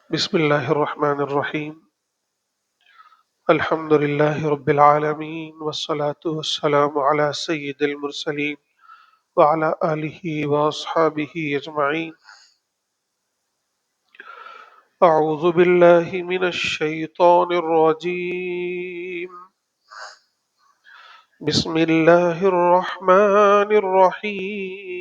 بسم اللہ الرحمن الرحیم۔ الحمد للہ رب العالمین والصلاة والسلام علی سید المرسلین وعلی آلہ واصحابہ اجمعین۔ اعوذ باللہ من الشیطان الرجیم۔ بسم اللہ الرحمن الرحیم۔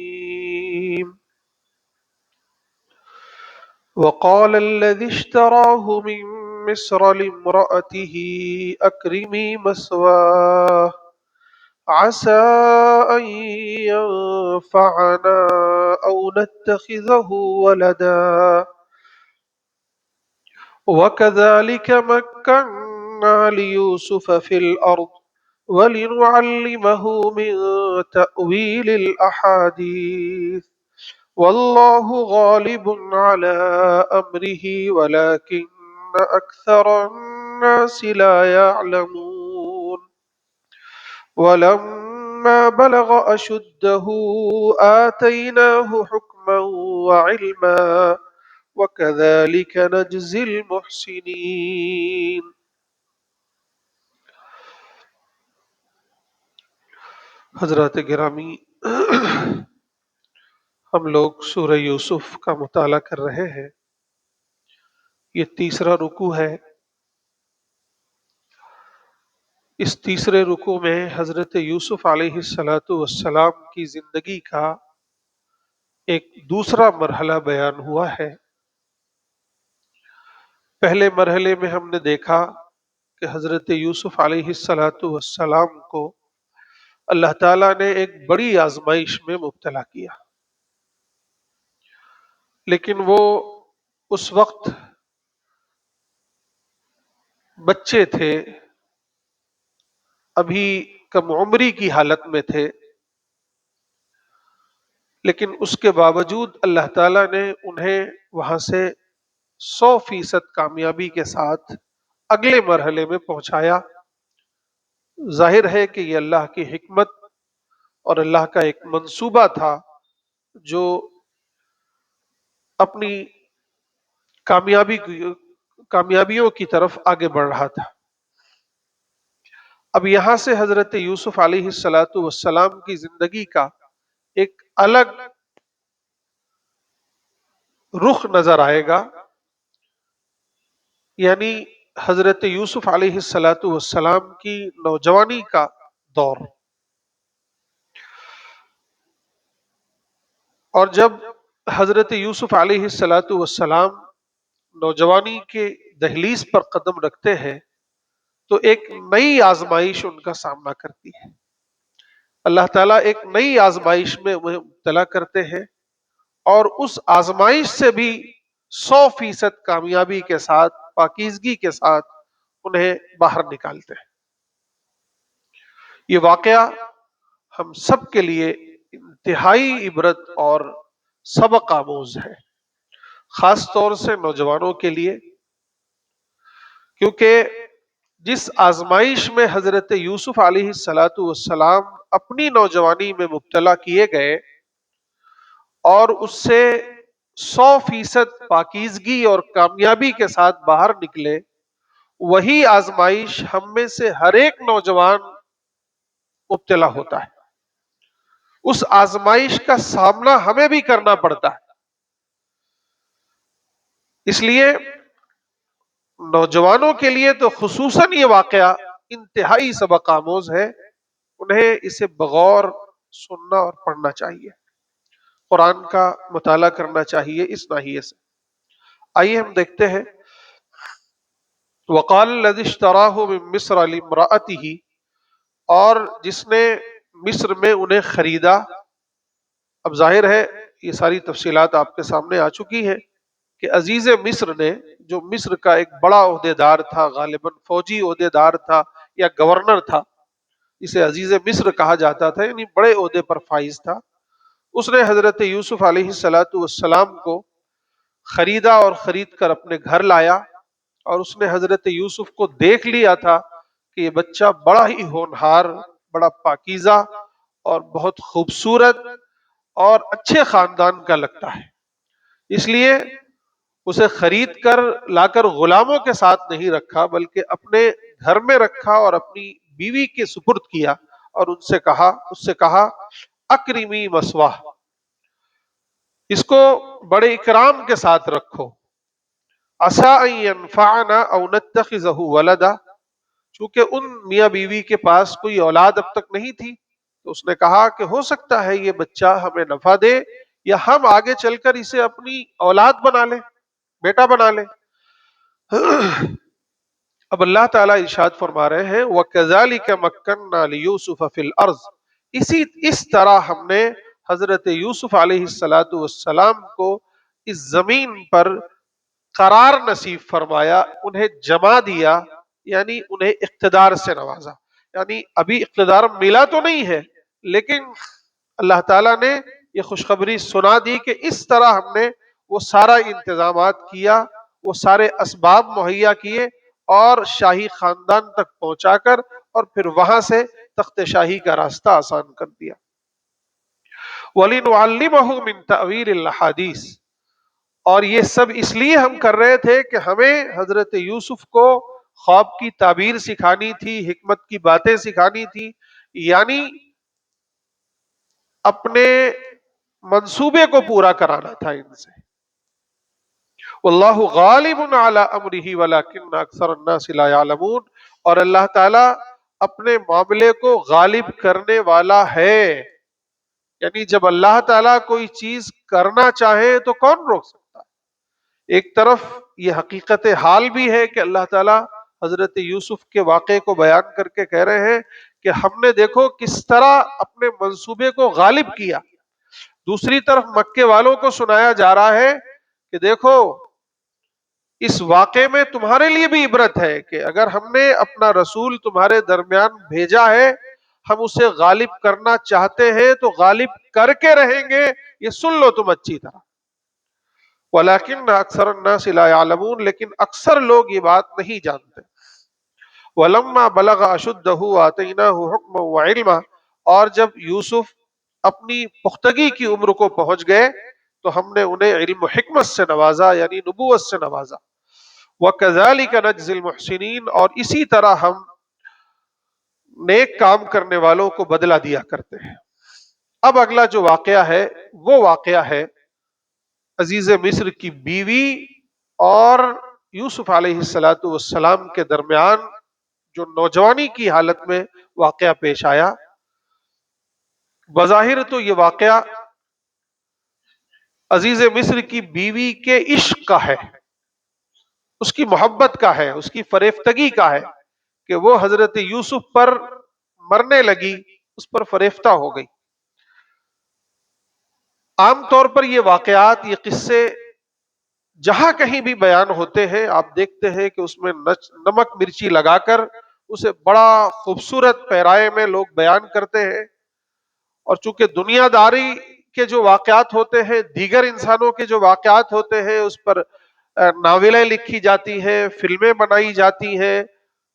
وقال الذي اشتراه من مصر لامرأته أكرمي مثواه عسى أن ينفعنا أو نتخذه ولدا وكذلك مكنا ليوسف في الأرض ولنعلمه من تأويل الأحاديث والله غالب على أمره ولكن أكثر الناس لا يعلمون ولما بلغ أشده آتيناه حكما وعلما وكذلك نجزي المحسنين۔ حضرات گرامی، ہم لوگ سورہ یوسف کا مطالعہ کر رہے ہیں۔ یہ تیسرا رکوع ہے۔ اس تیسرے رکوع میں حضرت یوسف علیہ السلام کی زندگی کا ایک دوسرا مرحلہ بیان ہوا ہے۔ پہلے مرحلے میں ہم نے دیکھا کہ حضرت یوسف علیہ السلام کو اللہ تعالیٰ نے ایک بڑی آزمائش میں مبتلا کیا، لیکن وہ اس وقت بچے تھے، ابھی کم عمری کی حالت میں تھے، لیکن اس کے باوجود اللہ تعالیٰ نے انہیں وہاں سے 100% کامیابی کے ساتھ اگلے مرحلے میں پہنچایا۔ ظاہر ہے کہ یہ اللہ کی حکمت اور اللہ کا ایک منصوبہ تھا جو اپنی کامیابیوں کی طرف آگے بڑھ رہا تھا۔ اب یہاں سے حضرت یوسف علیہ السلام کی زندگی کا ایک الگ رخ نظر آئے گا، یعنی حضرت یوسف علیہ السلام کی نوجوانی کا دور۔ اور جب حضرت یوسف علیہ السلام نوجوانی کے دہلیز پر قدم رکھتے ہیں تو ایک نئی آزمائش ان کا سامنا کرتی ہے۔ اللہ تعالیٰ ایک نئی آزمائش میں انہیں مبتلا کرتے ہیں اور اس آزمائش سے بھی 100% کامیابی کے ساتھ، پاکیزگی کے ساتھ انہیں باہر نکالتے ہیں۔ یہ واقعہ ہم سب کے لیے انتہائی عبرت اور سبق آموز ہے، خاص طور سے نوجوانوں کے لیے، کیونکہ جس آزمائش میں حضرت یوسف علیہ السلام اپنی نوجوانی میں مبتلا کیے گئے اور اس سے 100% پاکیزگی اور کامیابی کے ساتھ باہر نکلے، وہی آزمائش ہم میں سے ہر ایک نوجوان مبتلا ہوتا ہے۔ اس آزمائش کا سامنا ہمیں بھی کرنا پڑتا ہے۔ اس لیے نوجوانوں کے لیے تو خصوصاً یہ واقعہ انتہائی سبق آموز ہے، انہیں اسے بغور سننا اور پڑھنا چاہیے، قرآن کا مطالعہ کرنا چاہیے اس ناحیے سے۔ آئیے ہم دیکھتے ہیں۔ وقال الذی اشتراہ من مصر لامرأتہ، اور جس نے مصر میں انہیں خریدا۔ اب ظاہر ہے یہ ساری تفصیلات آپ کے سامنے آ چکی ہیں کہ عزیز مصر نے، جو مصر کا ایک بڑا عہدیدار تھا، غالباً فوجی عہدیدار تھا یا گورنر تھا، اسے عزیز مصر کہا جاتا تھا، یعنی بڑے عہدے پر فائز تھا، اس نے حضرت یوسف علیہ السلام کو خریدا اور خرید کر اپنے گھر لایا، اور اس نے حضرت یوسف کو دیکھ لیا تھا کہ یہ بچہ بڑا ہی ہونہار، بڑا پاکیزہ اور بہت خوبصورت اور اچھے خاندان کا لگتا ہے، اس لیے اسے خرید کر لا کر غلاموں کے ساتھ نہیں رکھا، بلکہ اپنے گھر میں رکھا اور اپنی بیوی کے سپرد کیا، اور اس سے کہا اکرمی مثواہ، اس کو بڑے اکرام کے ساتھ رکھو، عسیٰ ان ینفعنا او نتخذہ ولدا، چونکہ ان میاں بیوی کے پاس کوئی اولاد اب تک نہیں تھی، تو اس نے کہا کہ ہو سکتا ہے یہ بچہ ہمیں نفع دے، یا ہم آگے چل کر اسے اپنی اولاد بنا لیں، بیٹا بنا لیں۔ اب اللہ تعالیٰ ارشاد فرما رہے ہیں وَكَذَلِكَ مَكَّنَّا لِيُوسُفَ فِي الْأَرْضِ، اس طرح ہم نے حضرت یوسف علیہ السلام کو اس زمین پر قرار نصیب فرمایا، انہیں جما دیا، یعنی انہیں اقتدار سے نوازا۔ یعنی ابھی اقتدار ملا تو نہیں ہے، لیکن اللہ تعالیٰ نے یہ خوشخبری سنا دی کہ اس طرح ہم نے وہ سارا انتظامات کیا، وہ سارے اسباب مہیا کیے، اور شاہی خاندان تک پہنچا کر اور پھر وہاں سے تخت شاہی کا راستہ آسان کر دیا۔ وَلِنُعَلِّمَهُ مِن تَأْوِيلِ الْأَحَادِيثِ، اور یہ سب اس لیے ہم کر رہے تھے کہ ہمیں حضرت یوسف کو خواب کی تعبیر سکھانی تھی، حکمت کی باتیں سکھانی تھی، یعنی اپنے منصوبے کو پورا کرانا تھا ان سے۔ واللہ غالب علی امرہ ولکن اکثر الناس لا یعلمون، اور اللہ تعالی اپنے معاملے کو غالب کرنے والا ہے، یعنی جب اللہ تعالیٰ کوئی چیز کرنا چاہے تو کون روک سکتا ہے؟ ایک طرف یہ حقیقت حال بھی ہے کہ اللہ تعالیٰ حضرت یوسف کے واقعے کو بیان کر کے کہہ رہے ہیں کہ ہم نے دیکھو کس طرح اپنے منصوبے کو غالب کیا۔ دوسری طرف مکے والوں کو سنایا جا رہا ہے کہ دیکھو اس واقعے میں تمہارے لیے بھی عبرت ہے کہ اگر ہم نے اپنا رسول تمہارے درمیان بھیجا ہے، ہم اسے غالب کرنا چاہتے ہیں تو غالب کر کے رہیں گے، یہ سن لو تم اچھی طرح۔ وَلَكِنَّ أَكْثَرَ النَّاسِ لَا يَعْلَمُونَ، لیکن اکثر لوگ یہ بات نہیں جانتے۔ وَلَمَّا بَلَغَ أَشُدَّهُ آتَيْنَاهُ حُكْمًا وَعِلْمًا، اور جب یوسف اپنی پختگی کی عمر کو پہنچ گئے تو ہم نے انہیں علم و حکمت سے نوازا، یعنی نبوت سے نوازا۔ وَكَذَلِكَ نَجْزِي الْمُحْسِنِينَ، اور اسی طرح ہم نیک کام کرنے والوں کو بدلہ دیا کرتے ہیں۔ اب اگلا جو واقعہ ہے وہ واقعہ ہے عزیز مصر کی بیوی اور یوسف علیہ السلام کے درمیان جو نوجوانی کی حالت میں واقعہ پیش آیا۔ بظاہر تو یہ واقعہ عزیز مصر کی بیوی کے عشق کا ہے، اس کی محبت کا ہے، اس کی فریفتگی کا ہے کہ وہ حضرت یوسف پر مرنے لگی، اس پر فریفتہ ہو گئی۔ عام طور پر یہ واقعات، یہ قصے جہاں کہیں بھی بیان ہوتے ہیں آپ دیکھتے ہیں کہ اس میں نمک مرچی لگا کر اسے بڑا خوبصورت پیرائے میں لوگ بیان کرتے ہیں، اور چونکہ دنیا داری کے جو واقعات ہوتے ہیں، دیگر انسانوں کے جو واقعات ہوتے ہیں، اس پر ناولیں لکھی جاتی ہیں، فلمیں بنائی جاتی ہیں،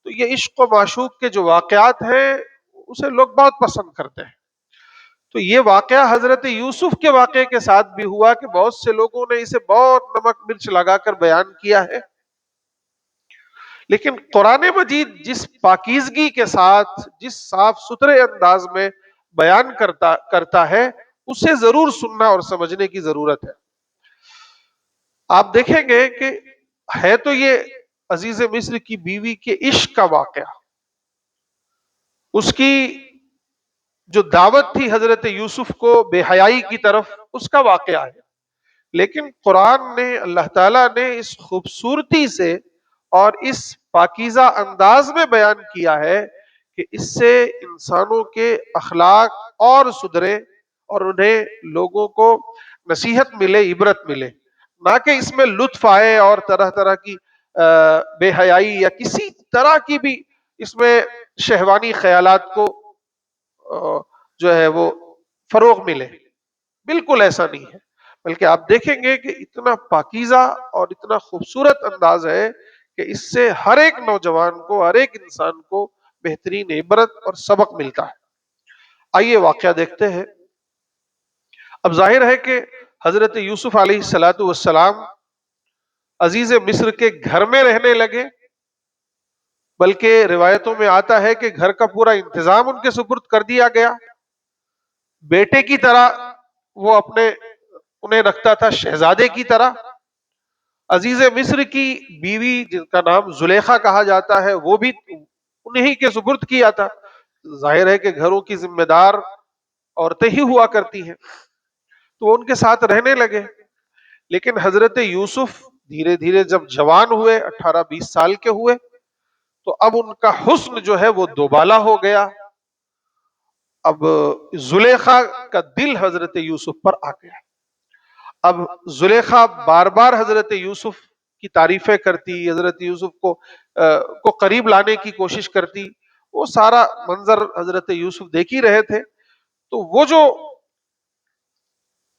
تو یہ عشق و معشوق کے جو واقعات ہیں اسے لوگ بہت پسند کرتے ہیں۔ تو یہ واقعہ حضرت یوسف کے واقعے کے ساتھ بھی ہوا کہ بہت سے لوگوں نے اسے بہت نمک مرچ لگا کر بیان کیا ہے، لیکن قرآن مجید جس پاکیزگی کے ساتھ، جس صاف ستھرے انداز میں بیان کرتا ہے، اسے ضرور سننا اور سمجھنے کی ضرورت ہے۔ آپ دیکھیں گے کہ ہے تو یہ عزیز مصر کی بیوی کے عشق کا واقعہ، اس کی جو دعوت تھی حضرت یوسف کو بے حیائی کی طرف، اس کا واقعہ ہے، لیکن قرآن نے، اللہ تعالیٰ نے اس خوبصورتی سے اور اس پاکیزہ انداز میں بیان کیا ہے کہ اس سے انسانوں کے اخلاق اور سدھرے اور انہیں لوگوں کو نصیحت ملے، عبرت ملے، نہ کہ اس میں لطف آئے اور طرح طرح کی بے حیائی یا کسی طرح کی بھی اس میں شہوانی خیالات کو جو ہے وہ فروغ ملے۔ بالکل ایسا نہیں ہے، بلکہ آپ دیکھیں گے کہ اتنا پاکیزہ اور اتنا خوبصورت انداز ہے کہ اس سے ہر ایک نوجوان کو، ہر ایک انسان کو بہترین عبرت اور سبق ملتا ہے۔ آئیے واقعہ دیکھتے ہیں۔ اب ظاہر ہے کہ حضرت یوسف علیہ السلام عزیز مصر کے گھر میں رہنے لگے، بلکہ روایتوں میں آتا ہے کہ گھر کا پورا انتظام ان کے سپرد کر دیا گیا، بیٹے کی طرح وہ انہیں رکھتا تھا، شہزادے کی طرح۔ عزیز مصر کی بیوی جن کا نام زلیخا کہا جاتا ہے، وہ بھی انہی کے سپرد کیا تھا۔ ظاہر ہے کہ گھروں کی ذمہ دار عورتیں ہی ہوا کرتی ہیں، تو وہ ان کے ساتھ رہنے لگے۔ لیکن حضرت یوسف دھیرے دھیرے جب جوان ہوئے، 18-20 سال کے ہوئے، تو اب ان کا حسن جو ہے وہ دوبالا ہو گیا۔ اب زلیخا کا دل حضرت یوسف پر آ گیا۔ اب زلیخا بار بار حضرت یوسف کی تعریفیں کرتی، حضرت یوسف کو قریب لانے کی کوشش کرتی۔ وہ سارا منظر حضرت یوسف دیکھ ہی رہے تھے، تو وہ جو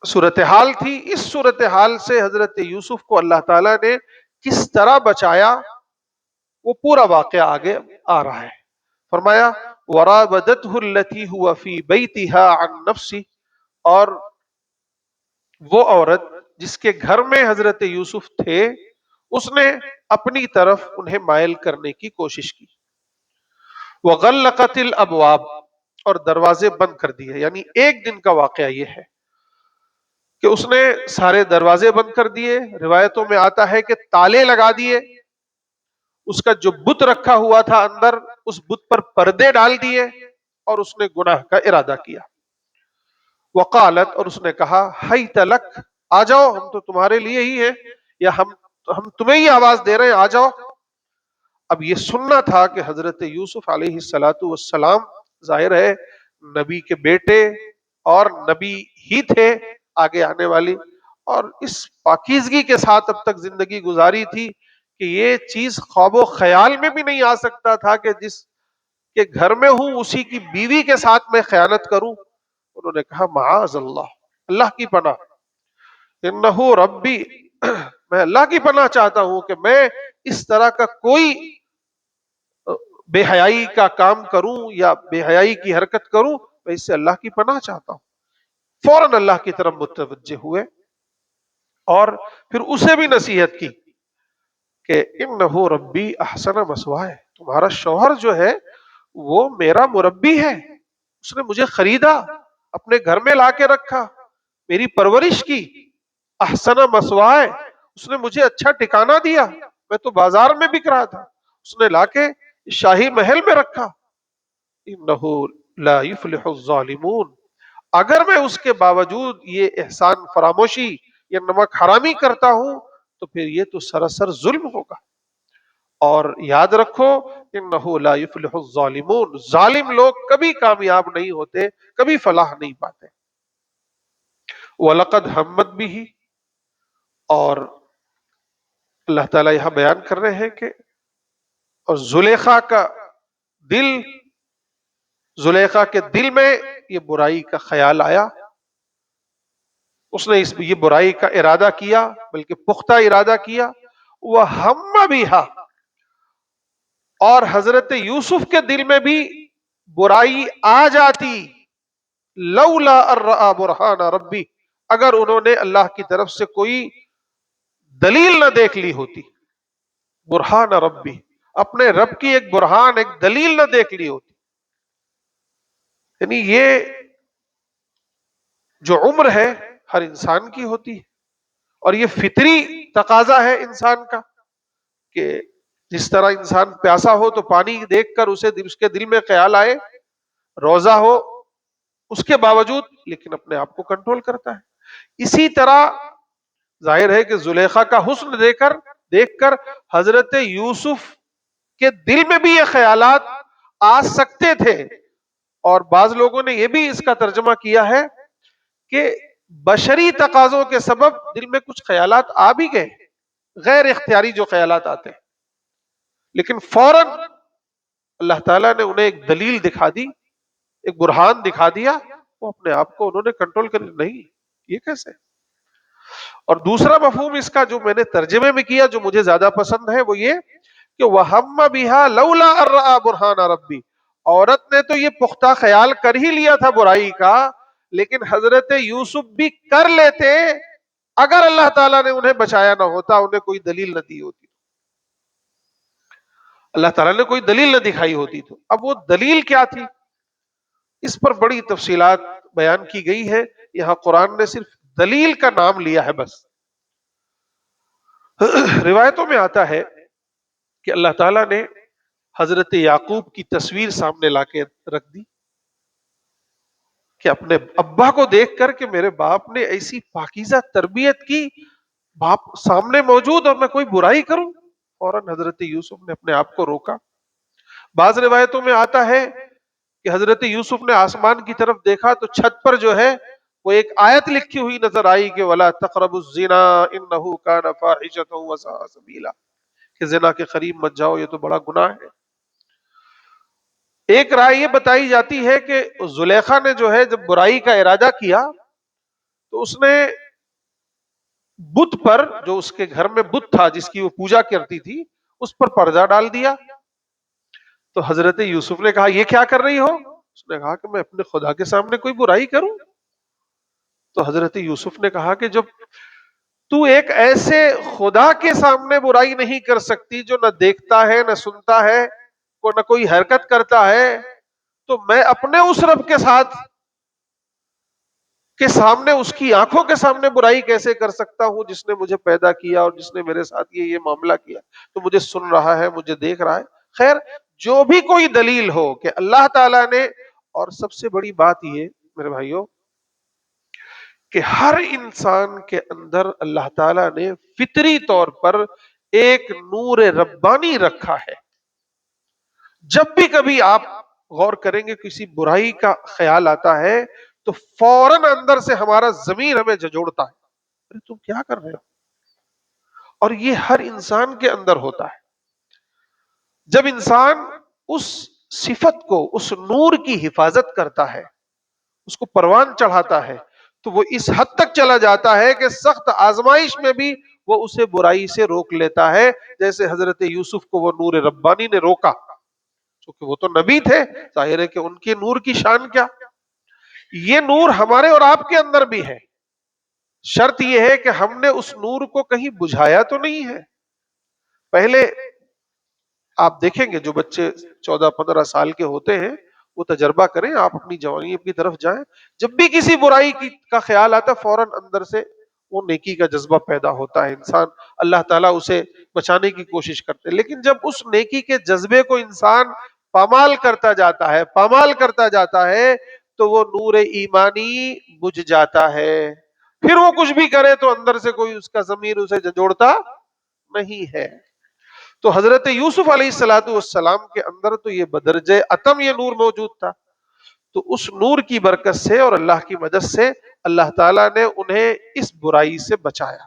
صورتحال تھی، اس صورتحال سے حضرت یوسف کو اللہ تعالیٰ نے کس طرح بچایا، وہ پورا واقعہ آگے آ رہا ہے۔ فرمایا وَرَابَدَتْهُ الَّتِي هُوَ فِي بَيْتِهَا عَن نَفْسِهِ، اور وہ عورت جس کے گھر میں حضرت یوسف تھے، اس نے اپنی طرف انہیں مائل کرنے کی کوشش کی۔ وَغَلَّقَتِ الْأَبْوَابَ، اور دروازے بند کر دیے۔ یعنی ایک دن کا واقعہ یہ ہے کہ اس نے سارے دروازے بند کر دیے۔ روایتوں میں آتا ہے کہ تالے لگا دیے، اس کا جو بت رکھا ہوا تھا اندر، اس بت پر پردے ڈال دیے، اور اس نے گناہ کا ارادہ کیا۔ وقالت، اور اس نے کہا حیت لک، آ جاؤ، ہم تو تمہارے لیے ہی ہیں، یا ہم تمہیں ہی آواز دے رہے ہیں، آ جاؤ۔ اب یہ سننا تھا کہ حضرت یوسف علیہ الصلاۃ والسلام ظاہر ہے نبی کے بیٹے اور نبی ہی تھے آگے آنے والی، اور اس پاکیزگی کے ساتھ اب تک زندگی گزاری تھی کہ یہ چیز خواب و خیال میں بھی نہیں آ سکتا تھا کہ جس کے گھر میں ہوں اسی کی بیوی کے ساتھ میں خیانت کروں۔ انہوں نے کہا معاذ اللہ، اللہ کی پناہ، انہ ربی، میں اللہ کی پناہ چاہتا ہوں کہ میں اس طرح کا کوئی بے حیائی کا کام کروں یا بے حیائی کی حرکت کروں، میں اس سے اللہ کی پناہ چاہتا ہوں۔ فوراً اللہ کی طرف متوجہ ہوئے، اور پھر اسے بھی نصیحت کی کہ انہ ربی احسن مثوائے، تمہارا شوہر جو ہے وہ میرا مربی ہے، اس نے مجھے خریدا، اپنے گھر میں لا کے رکھا، میری پرورش کی۔ احسن مثوائے، اس نے مجھے اچھا ٹھکانہ دیا، میں تو بازار میں بک رہا تھا، اس نے لا کے شاہی محل میں رکھا۔ انہ لا یفلح الظالمون، اگر میں اس کے باوجود یہ احسان فراموشی یا نمک حرامی کرتا ہوں تو پھر یہ تو سراسر ظلم ہوگا۔ اور یاد رکھو انہ لا یفلح الظالمون، ظالم لوگ کبھی کامیاب نہیں ہوتے، کبھی فلاح نہیں پاتے۔ وَلَقَدْ ہَمَّتْ بِهِ، اور اللہ تعالیٰ یہاں بیان کر رہے ہیں کہ اور زلیخا کے دل میں یہ برائی کا خیال آیا، اس نے یہ برائی کا ارادہ کیا، بلکہ پختہ ارادہ کیا۔ وَهَمَّ بِهَا، اور حضرت یوسف کے دل میں بھی برائی آ جاتی، لولا ان رأى برہان ربی، اگر انہوں نے اللہ کی طرف سے کوئی دلیل نہ دیکھ لی ہوتی، برہان ربی، اپنے رب کی ایک برہان، ایک دلیل نہ دیکھ لی ہوتی۔ یعنی یہ جو عمر ہے ہر انسان کی ہوتی ہے، اور یہ فطری تقاضا ہے انسان کا کہ جس طرح انسان پیاسا ہو تو پانی دیکھ کر اس کے دل میں خیال آئے، روزہ ہو اس کے باوجود لیکن اپنے آپ کو کنٹرول کرتا ہے۔ اسی طرح ظاہر ہے کہ زلیخا کا حسن دیکھ کر حضرت یوسف کے دل میں بھی یہ خیالات آ سکتے تھے، اور بعض لوگوں نے یہ بھی اس کا ترجمہ کیا ہے کہ بشری تقاضوں کے سبب دل میں کچھ خیالات آ بھی گئے، غیر اختیاری جو خیالات آتے ہیں، لیکن فوراً اللہ تعالیٰ نے انہیں ایک دلیل دکھا دی، ایک برہان دکھا دیا، وہ اپنے آپ کو انہوں نے کنٹرول کر نہیں، یہ کیسے؟ اور دوسرا مفہوم اس کا جو میں نے ترجمے میں کیا جو مجھے زیادہ پسند ہے وہ یہ کہ وَهَمَّ بِهَا لَوْلَا أَن رَأَىٰ بُرْهَانَ رَبِّي، عورت نے تو یہ پختہ خیال کر ہی لیا تھا برائی کا، لیکن حضرت یوسف بھی کر لیتے اگر اللہ تعالیٰ نے انہیں بچایا نہ ہوتا، انہیں کوئی دلیل نہ دی ہوتی، اللہ تعالیٰ نے کوئی دلیل نہ دکھائی ہوتی، تو اب وہ دلیل کیا تھی، اس پر بڑی تفصیلات بیان کی گئی ہے. یہاں قرآن نے صرف دلیل کا نام لیا ہے بس. روایتوں میں آتا ہے کہ اللہ تعالیٰ نے حضرت یعقوب کی تصویر سامنے لا کے رکھ دی کہ اپنے ابا کو دیکھ کر کہ میرے باپ نے ایسی پاکیزہ تربیت کی، باپ سامنے موجود اور میں کوئی برائی کروں. فوراً حضرت یوسف نے اپنے آپ کو روکا. بعض روایتوں میں آتا ہے کہ حضرت یوسف نے آسمان کی طرف دیکھا تو چھت پر جو ہے وہ ایک آیت لکھی ہوئی نظر آئی کہ وَلَا تَقْرَبُوا الزِّنَا إِنَّهُ كَانَ فَاحِشَةً وَسَاءَ سَبِيلًا، کہ زنا کے قریب مت جاؤ، یہ تو بڑا گناہ ہے. ایک رائے یہ بتائی جاتی ہے کہ زلیخا نے جو ہے جب برائی کا ارادہ کیا تو اس نے بت پر، جو اس کے گھر میں بت تھا جس کی وہ پوجا کرتی تھی، اس پر پردہ ڈال دیا. تو حضرت یوسف نے کہا یہ کیا کر رہی ہو؟ اس نے کہا کہ میں اپنے خدا کے سامنے کوئی برائی کروں. تو حضرت یوسف نے کہا کہ جب تو ایک ایسے خدا کے سامنے برائی نہیں کر سکتی جو نہ دیکھتا ہے نہ سنتا ہے، نہ کوئی حرکت کرتا ہے، تو میں اپنے اس رب کے ساتھ کے سامنے، اس کی آنکھوں کے سامنے برائی کیسے کر سکتا ہوں جس نے مجھے پیدا کیا اور جس نے میرے ساتھ یہ معاملہ کیا، تو مجھے سن رہا ہے، مجھے دیکھ رہا ہے. خیر، جو بھی کوئی دلیل ہو کہ اللہ تعالیٰ نے، اور سب سے بڑی بات یہ میرے بھائیوں کہ ہر انسان کے اندر اللہ تعالیٰ نے فطری طور پر ایک نور ربانی رکھا ہے. جب بھی کبھی آپ غور کریں گے کسی برائی کا خیال آتا ہے تو فوراً اندر سے ہمارا ضمیر ہمیں جھنجھوڑتا ہے، ارے تم کیا کر رہے ہو. اور یہ ہر انسان کے اندر ہوتا ہے. جب انسان اس صفت کو، اس نور کی حفاظت کرتا ہے، اس کو پروان چڑھاتا ہے، تو وہ اس حد تک چلا جاتا ہے کہ سخت آزمائش میں بھی وہ اسے برائی سے روک لیتا ہے، جیسے حضرت یوسف کو وہ نور ربانی نے روکا. کیونکہ وہ تو نبی تھے، ظاہر ہے کہ ان کے نور کی شان کیا. یہ نور ہمارے اور آپ کے اندر بھی ہے. شرط یہ ہے کہ ہم نے اس نور کو کہیں بجھایا تو نہیں ہے. پہلے آپ دیکھیں گے جو بچے 14-15 سال کے ہوتے ہیں وہ تجربہ کریں، آپ اپنی جوانی کی طرف جائیں، جب بھی کسی برائی کا خیال آتا ہے فوراً اندر سے وہ نیکی کا جذبہ پیدا ہوتا ہے. انسان، اللہ تعالیٰ اسے بچانے کی کوشش کرتے ہیں، لیکن جب اس نیکی کے جذبے کو انسان پامال کرتا جاتا ہے، پامال کرتا جاتا ہے، تو وہ نور ایمانی بجھ جاتا ہے. پھر وہ کچھ بھی کرے تو اندر سے کوئی اس کا ضمیر اسے جھنجھوڑتا نہیں ہے. تو حضرت یوسف علیہ السلام کے اندر تو یہ بدرجہ اتم یہ نور موجود تھا. تو اس نور کی برکت سے اور اللہ کی مدد سے اللہ تعالیٰ نے انہیں اس برائی سے بچایا.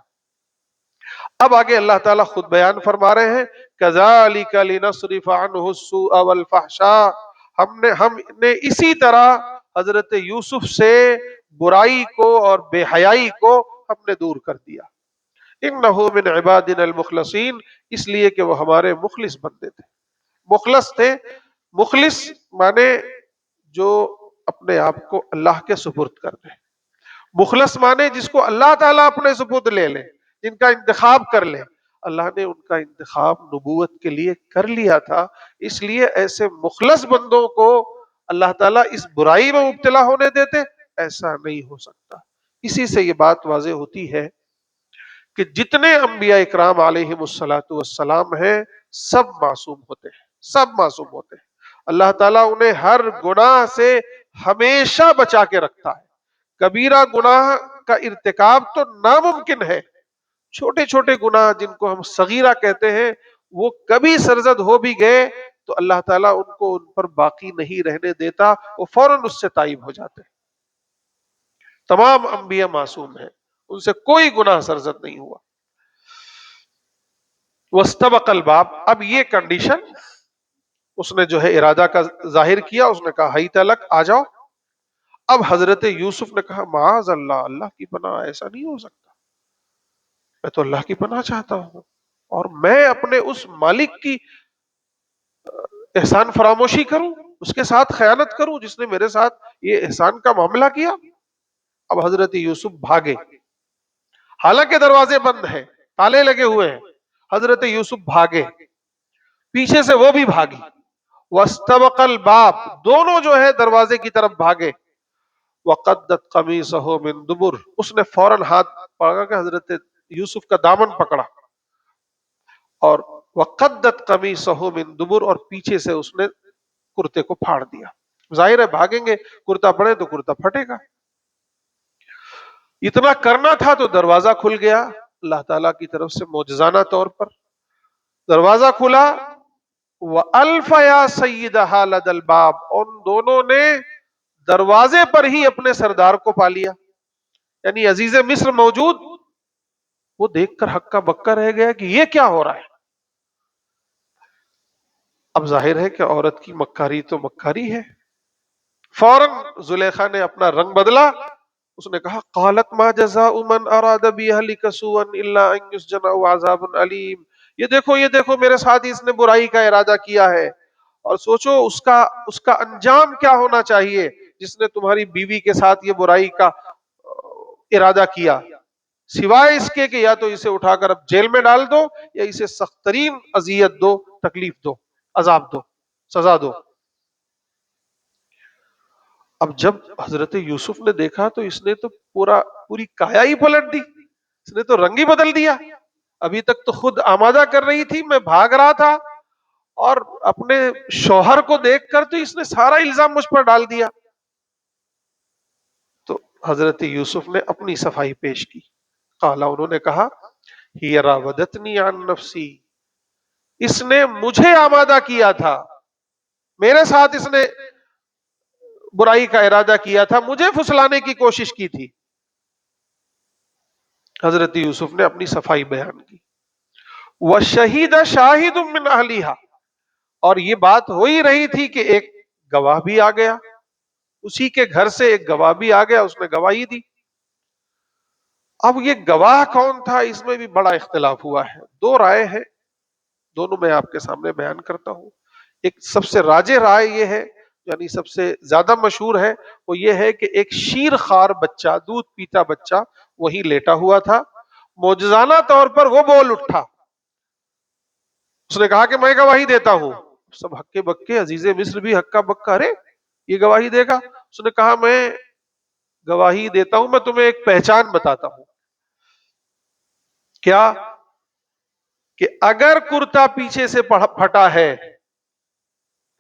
اب آگے اللہ تعالیٰ خود بیان فرما رہے ہیں كَذَلِكَ لِنَصْرِفَ عَنْهُ السُّوءَ وَالْفَحْشَاءَ، ہم نے اسی طرح حضرت یوسف سے برائی کو اور بے حیائی کو ہم نے دور کر دیا. إِنَّهُ مِنْ عِبَادِنَا الْمُخْلَصِينَ، اس لیے کہ وہ ہمارے مخلص بندے تھے. مخلص تھے. مخلص مانے جو اپنے آپ کو اللہ کے سپرد کر دے. مخلص مانے جس کو اللہ تعالیٰ اپنے سپرد لے لے، جن کا انتخاب کر لے. اللہ نے ان کا انتخاب نبوت کے لیے کر لیا تھا، اس لیے ایسے مخلص بندوں کو اللہ تعالیٰ اس برائی میں مبتلا ہونے دیتے؟ ایسا نہیں ہو سکتا. اسی سے یہ بات واضح ہوتی ہے کہ جتنے انبیاء اکرام علیہم السلام ہیں سب معصوم ہوتے ہیں، سب معصوم ہوتے ہیں. اللہ تعالیٰ انہیں ہر گناہ سے ہمیشہ بچا کے رکھتا ہے. کبیرہ گناہ کا ارتکاب تو ناممکن ہے. چھوٹے چھوٹے گناہ جن کو ہم صغیرہ کہتے ہیں وہ کبھی سرزد ہو بھی گئے تو اللہ تعالیٰ ان کو ان پر باقی نہیں رہنے دیتا، وہ فوراً اس سے تائب ہو جاتے ہیں. تمام انبیاء معصوم ہیں، ان سے کوئی گناہ سرزد نہیں ہوا. واستبق الباب، اب یہ کنڈیشن اس نے جو ہے ارادہ کا ظاہر کیا، اس نے کہا ہیت لک، آ جاؤ. اب حضرت یوسف نے کہا معاذ اللہ، اللہ کی پناہ، ایسا نہیں ہو سکتا، میں تو اللہ کی پناہ چاہتا ہوں، اور میں اپنے اس مالک کی احسان فراموشی کروں، اس کے ساتھ خیانت کروں جس نے میرے ساتھ یہ احسان کا معاملہ کیا. اب حضرت یوسف بھاگے. حالانکہ دروازے بند ہیں، تالے لگے ہوئے ہیں. حضرت یوسف بھاگے، پیچھے سے وہ بھی بھاگی. واستبق الباب، دونوں جو ہے دروازے کی طرف بھاگے. وقدت قمیصہ من دبر، اس نے فوراً ہاتھ پکڑ کے حضرت یوسف کا دامن پکڑا، اور وقدت قمیصہ من دبر، اور پیچھے سے اس نے کرتے کو پھاڑ دیا. ظاہر ہے بھاگیں گے، کرتا پڑے تو کرتا پھٹے گا. اتنا کرنا تھا تو دروازہ کھل گیا اللہ تعالیٰ کی طرف سے معجزانہ طور پر. دروازہ کھلا، وَأَلْفَ يَا سَيِّدَهَا لَدَى الْبَابِ، ان دونوں نے دروازے پر ہی اپنے سردار کو پا لیا. یعنی عزیز مصر موجود، وہ دیکھ کر ہکا بکا رہ گیا کہ یہ کیا ہو رہا ہے. اب ظاہر ہے کہ عورت کی مکاری تو مکاری ہے. فوراً زلیخا نے اپنا رنگ بدلا. اس نے کہا قالت ما جزاء من اراد باهلك سوءا الا ان يسجن او عذاب الیم. یہ دیکھو میرے ساتھ اس نے برائی کا ارادہ کیا ہے، اور سوچو اس کا انجام کیا ہونا چاہیے جس نے تمہاری بیوی کے ساتھ یہ برائی کا ارادہ کیا، سوائے اس کے کہ یا تو اسے اٹھا کر اب جیل میں ڈال دو، یا اسے سخت ترین اذیت دو، تکلیف دو، عذاب دو، سزا دو. اب جب حضرت یوسف نے دیکھا تو اس نے تو پوری کایا ہی پلٹ دی، اس نے تو رنگ ہی بدل دیا. ابھی تک تو خود آمادہ کر رہی تھی، میں بھاگ رہا تھا، اور اپنے شوہر کو دیکھ کر تو اس نے سارا الزام مجھ پر ڈال دیا. تو حضرت یوسف نے اپنی صفائی پیش کی. قالا، انہوں نے کہا ہی راودتنی عن نفسی، اس نے مجھے آمادہ کیا تھا، میرے ساتھ اس نے برائی کا ارادہ کیا تھا، مجھے پھسلانے کی کوشش کی تھی. حضرت یوسف نے اپنی صفائی بیان کی. وَشَهِدَ شَاهِدٌ مِّنْ أَهْلِهَا، اور یہ بات ہو ہی رہی تھی کہ ایک گواہ بھی آ گیا، اسی کے گھر سے ایک گواہ بھی آ گیا، اس نے گواہی دی. اب یہ گواہ کون تھا، اس میں بھی بڑا اختلاف ہوا ہے. دو رائے ہیں، دونوں میں آپ کے سامنے بیان کرتا ہوں. ایک سب سے راجح رائے یہ ہے، یعنی سب سے زیادہ مشہور ہے، وہ یہ ہے کہ ایک شیر خوار بچہ، دودھ پیتا بچہ وہی لیٹا ہوا تھا. معجزانہ طور پر وہ بول اٹھا، اس نے کہا کہ میں گواہی دیتا ہوں. سب ہکے بکے، عزیز مصر بھی ہکا بکا، ارے یہ گواہی دے گا. اس نے کہا میں گواہی دیتا ہوں، میں تمہیں ایک پہچان بتاتا ہوں. کیا؟ کہ اگر کرتا پیچھے سے پھٹا ہے،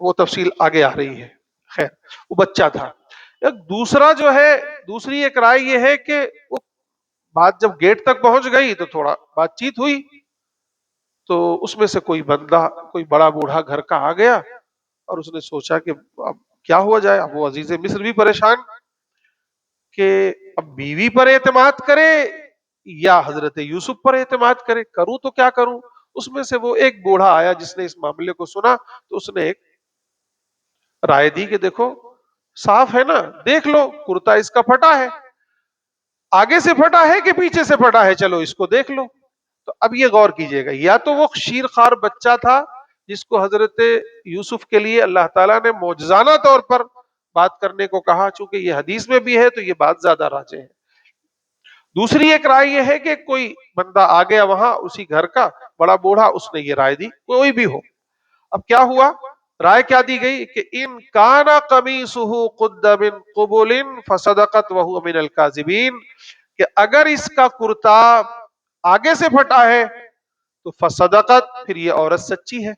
وہ تفصیل آگے آ رہی ہے، خیر وہ بچہ تھا. ایک دوسرا جو ہے، دوسری ایک رائے یہ ہے کہ وہ بات جب گیٹ تک پہنچ گئی تو تھوڑا بات چیت ہوئی، تو اس میں سے کوئی بندہ، کوئی بڑا بوڑھا گھر کا آ گیا، اور اس نے سوچا کہ اب کیا ہوا جائے. اب وہ عزیز مصر بھی پریشان کہ اب بیوی پر اعتماد کرے یا حضرت یوسف پر اعتماد کرے، کروں تو کیا کروں. اس میں سے وہ ایک بوڑھا آیا جس نے اس معاملے کو سنا، تو اس نے ایک رائے دی کہ دیکھو صاف ہے نا، دیکھ لو کرتا اس کا پھٹا ہے، آگے سے پھٹا ہے کہ پیچھے سے پھٹا ہے، چلو اس کو دیکھ لو. تو اب یہ غور کیجئے گا، یا تو وہ شیر خوار بچہ تھا جس کو حضرت یوسف کے لیے اللہ تعالیٰ نے معجزانہ طور پر بات کرنے کو کہا، چونکہ یہ حدیث میں بھی ہے تو یہ بات زیادہ راجح ہے. دوسری ایک رائے یہ ہے کہ کوئی بندہ آ گیا وہاں اسی گھر کا، بڑا بوڑھا، اس نے یہ رائے دی، کوئی بھی ہو. اب کیا ہوا، رائے کیا دی گئی کہ ان کان قمیصہ قد من قبل فصدقت وهو من الکاذبین، کہ اگر اس کا کرتا آگے سے پھٹا ہے تو فصدقت، پھر یہ عورت سچی ہے،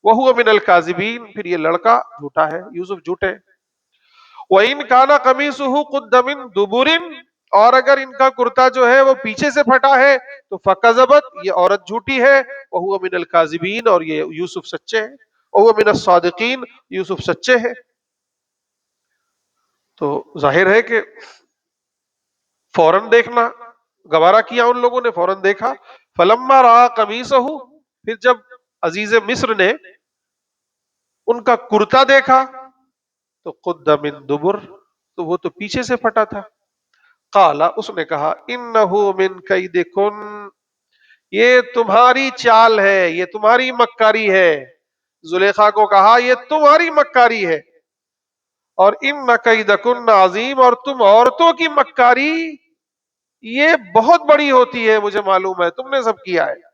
وهو من الکاذبین، پھر یہ لڑکا جھوٹا ہے، یوسف جھوٹے. وَإِن كَانَ قَمِيصُهُ قُدَّ مِن دُبُرٍ، اور اگر ان کا کرتا جو ہے وہ پیچھے سے پھٹا ہے تو فَكَذَبَتْ، یہ عورت جھوٹی ہے، وَهُوَ مِنَ الْكَاذِبِينَ، اور یہ یوسف سچے ہیں، وَهُوَ مِنَ الصَّادِقِينَ، یوسف سچے ہیں. تو ظاہر ہے کہ فوراً دیکھنا گوارا کیا ان لوگوں نے، فوراً دیکھا. فَلَمَّا رَأَىٰ قَمِيصَهُ، پھر جب عزیز مصر نے ان کا کرتا دیکھا تو قُدَّ مِن دُبُر، تو وہ تو پیچھے سے پھٹا تھا. قالا، اس نے کہا انه من کیدکن، یہ تمہاری چال ہے، یہ تمہاری مکاری ہے. زلیخا کو کہا یہ تمہاری مکاری ہے، اور ان کیدکن عظیم، اور تم عورتوں کی مکاری یہ بہت بڑی ہوتی ہے، مجھے معلوم ہے تم نے سب کیا ہے۔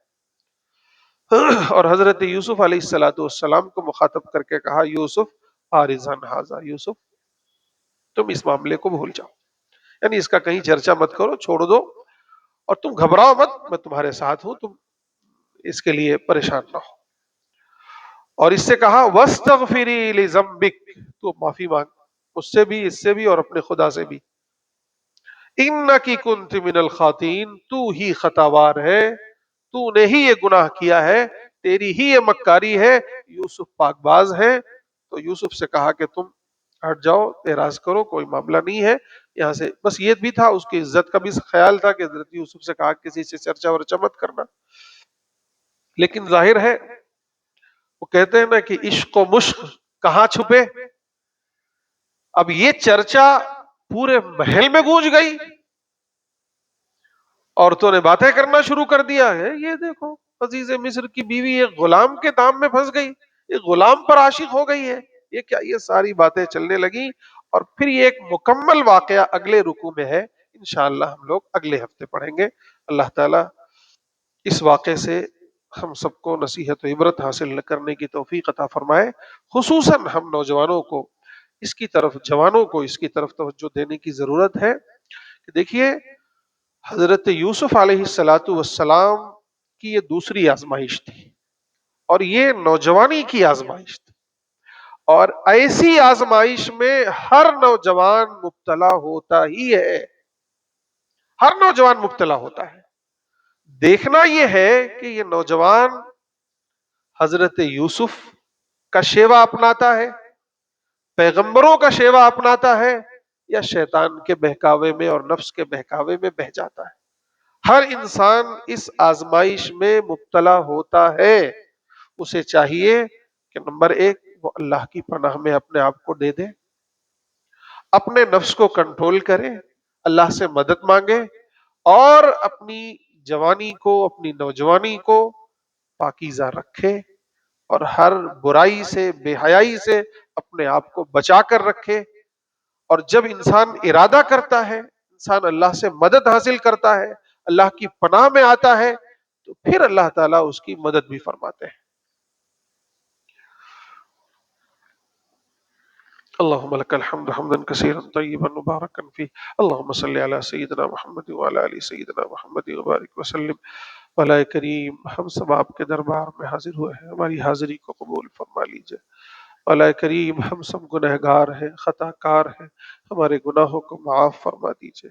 اور حضرت یوسف علیہ الصلوۃ والسلام کو مخاطب کر کے کہا، یوسف آرزن ھذا، یوسف تم اس معاملے کو بھول جاؤ، یعنی اس کا کہیں چرچا مت کرو، چھوڑ دو، اور تم گھبراؤ مت، میں تمہارے ساتھ ہوں، تم اس کے لیے پریشان نہ ہو۔ اور اس سے کہا وَاسْتَغْفِرِي لِذَنبِكِ، تو معافی مانگ، اس سے بھی، اس سے بھی، اور اپنے خدا سے بھی۔ اِنَّكِ كُنتِ مِنَ الْخَاطِئِينَ، تو ہی خطاوار ہے، تو نے ہی یہ گناہ کیا ہے، تیری ہی یہ مکاری ہے۔ یوسف پاک باز ہے، تو یوسف سے کہا کہ تم ہٹ جاؤ، اعراض کرو، کوئی معاملہ نہیں ہے یہاں سے۔ بس یہ بھی تھا، اس کی عزت کا بھی خیال تھا کہ حضرت یوسف سے کہا کسی سے چرچا ورچا مت کرنا، لیکن ظاہر ہے وہ کہتے ہیں نا کہ عشق و مشق کہاں چھپے، اب یہ چرچا پورے محل میں گونج گئی، عورتوں نے باتیں کرنا شروع کر دیا ہے، یہ دیکھو عزیز مصر کی بیوی ایک غلام کے دام میں پھنس گئی، ایک غلام پر عاشق ہو گئی ہے، یہ کیا، یہ ساری باتیں چلنے لگی۔ اور پھر یہ ایک مکمل واقعہ اگلے رکوع میں ہے، انشاءاللہ ہم لوگ اگلے ہفتے پڑھیں گے۔ اللہ تعالیٰ اس واقعے سے ہم سب کو نصیحت و عبرت حاصل کرنے کی توفیق عطا فرمائے، خصوصاً ہم نوجوانوں کو اس کی طرف، جوانوں کو اس کی طرف توجہ دینے کی ضرورت ہے کہ دیکھیے حضرت یوسف علیہ الصلاۃ والسلام کی یہ دوسری آزمائش تھی، اور یہ نوجوانی کی آزمائش تھی، اور ایسی آزمائش میں ہر نوجوان مبتلا ہوتا ہی ہے، ہر نوجوان مبتلا ہوتا ہے۔ دیکھنا یہ ہے کہ یہ نوجوان حضرت یوسف کا شیوا اپناتا ہے، پیغمبروں کا شیوا اپناتا ہے، یا شیطان کے بہکاوے میں اور نفس کے بہکاوے میں بہہ جاتا ہے۔ ہر انسان اس آزمائش میں مبتلا ہوتا ہے، اسے چاہیے کہ نمبر ایک وہ اللہ کی پناہ میں اپنے آپ کو دے دے، اپنے نفس کو کنٹرول کرے، اللہ سے مدد مانگے، اور اپنی جوانی کو، اپنی نوجوانی کو پاکیزہ رکھے، اور ہر برائی سے، بے حیائی سے اپنے آپ کو بچا کر رکھے۔ اور جب انسان ارادہ کرتا ہے، انسان اللہ سے مدد حاصل کرتا ہے، اللہ کی پناہ میں آتا ہے، تو پھر اللہ تعالیٰ اس کی مدد بھی فرماتے ہیں۔ اللهم لك الحمد حمدا كثيرا طيبا مباركا فيه، اللهم صل على سيدنا محمد وعلى ال سيدنا محمد وبارك وسلم۔ مولا کریم، ہم سب آپ کے دربار میں حاضر ہوئے ہیں، ہماری حاضری کو قبول فرما لیجئے۔ مولا کریم، ہم سب گنہگار ہیں، خطا کار ہیں، ہمارے گناہوں کو معاف فرما دیجئے۔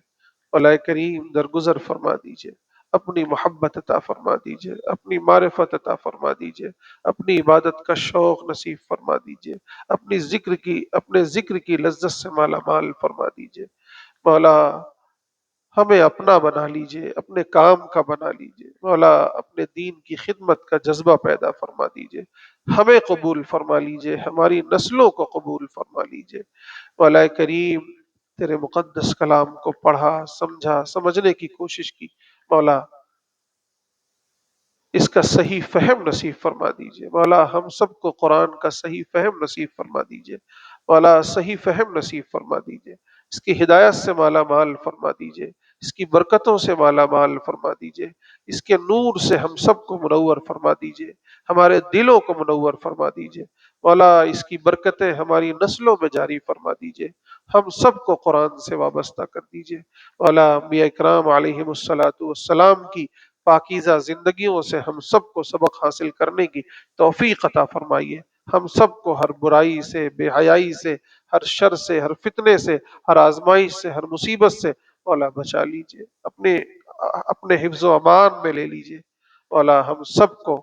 مولا کریم، درگزر فرما دیجئے، اپنی محبت عطا فرما دیجئے، اپنی معرفت عطا فرما دیجئے، اپنی عبادت کا شوق نصیب فرما دیجئے، اپنے ذکر کی لذت سے مالا مال فرما دیجئے۔ مولا ہمیں اپنا بنا لیجئے، اپنے کام کا بنا لیجئے، مولا اپنے دین کی خدمت کا جذبہ پیدا فرما دیجئے، ہمیں قبول فرما لیجئے، ہماری نسلوں کو قبول فرما لیجئے۔ مولا کریم، تیرے مقدس کلام کو پڑھا، سمجھا، سمجھنے کی کوشش کی، مولا اس کا صحیح فہم نصیب فرما دیجئے۔ مولا ہم سب کو قرآن کا صحیح فہم نصیب فرما دیجئے، مولا صحیح فہم نصیب فرما دیجئے، اس کی ہدایت سے مالا مال فرما دیجئے، اس کی برکتوں سے مالا مال فرما دیجئے، اس کے نور سے ہم سب کو منور فرما دیجئے، ہمارے دلوں کو منور فرما دیجئے۔ مولا اس کی برکتیں ہماری نسلوں میں جاری فرما دیجئے، ہم سب کو قرآن سے وابستہ کر دیجئے۔ مولا انبیاء اکرام علیہم الصلاۃ والسلام کی پاکیزہ زندگیوں سے ہم سب کو سبق حاصل کرنے کی توفیق عطا فرمائیے۔ ہم سب کو ہر برائی سے، بے حیائی سے، ہر شر سے، ہر فتنے سے، ہر آزمائش سے، ہر مصیبت سے مولا بچا لیجئے، اپنے حفظ و امان میں لے لیجئے۔ مولا ہم سب کو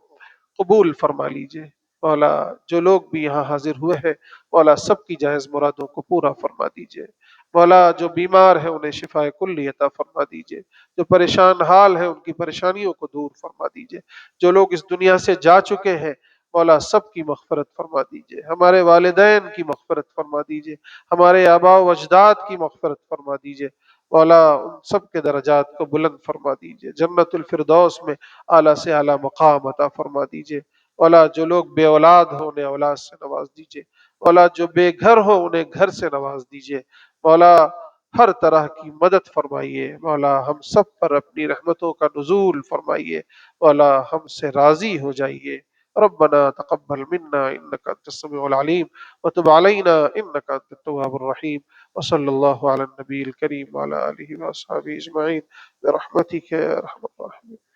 قبول فرما لیجئے۔ مولا جو لوگ بھی یہاں حاضر ہوئے ہیں، مولا سب کی جائز مرادوں کو پورا فرما دیجئے۔ مولا جو بیمار ہیں انہیں شفاء کلی عطا فرما دیجئے، جو پریشان حال ہیں ان کی پریشانیوں کو دور فرما دیجئے، جو لوگ اس دنیا سے جا چکے ہیں مولا سب کی مغفرت فرما دیجئے، ہمارے والدین کی مغفرت فرما دیجئے، ہمارے آباء و اجداد کی مغفرت فرما دیجئے۔ مولا ان سب کے درجات کو بلند فرما دیجئے، جنت الفردوس میں اعلیٰ سے اعلیٰ مقام عطا فرما دیجئے۔ مولا جو لوگ بے اولاد ہوں انہیں اولاد سے نواز دیجئے، مولا جو بے گھر ہو انہیں گھر سے نواز دیجئے۔ مولا ہر طرح کی مدد فرمائیے مولا، ہم سب پر اپنی رحمتوں کا نزول فرمائیے مولا، ہم سے راضی ہو جائیے۔ ربنا تقبل منا انك انت السميع العليم وتب علينا انك انت التواب الرحيم، وصلى الله على النبي الكريم وعلى اله واصحابه اجمعين برحمتك يا ارحم الراحمين۔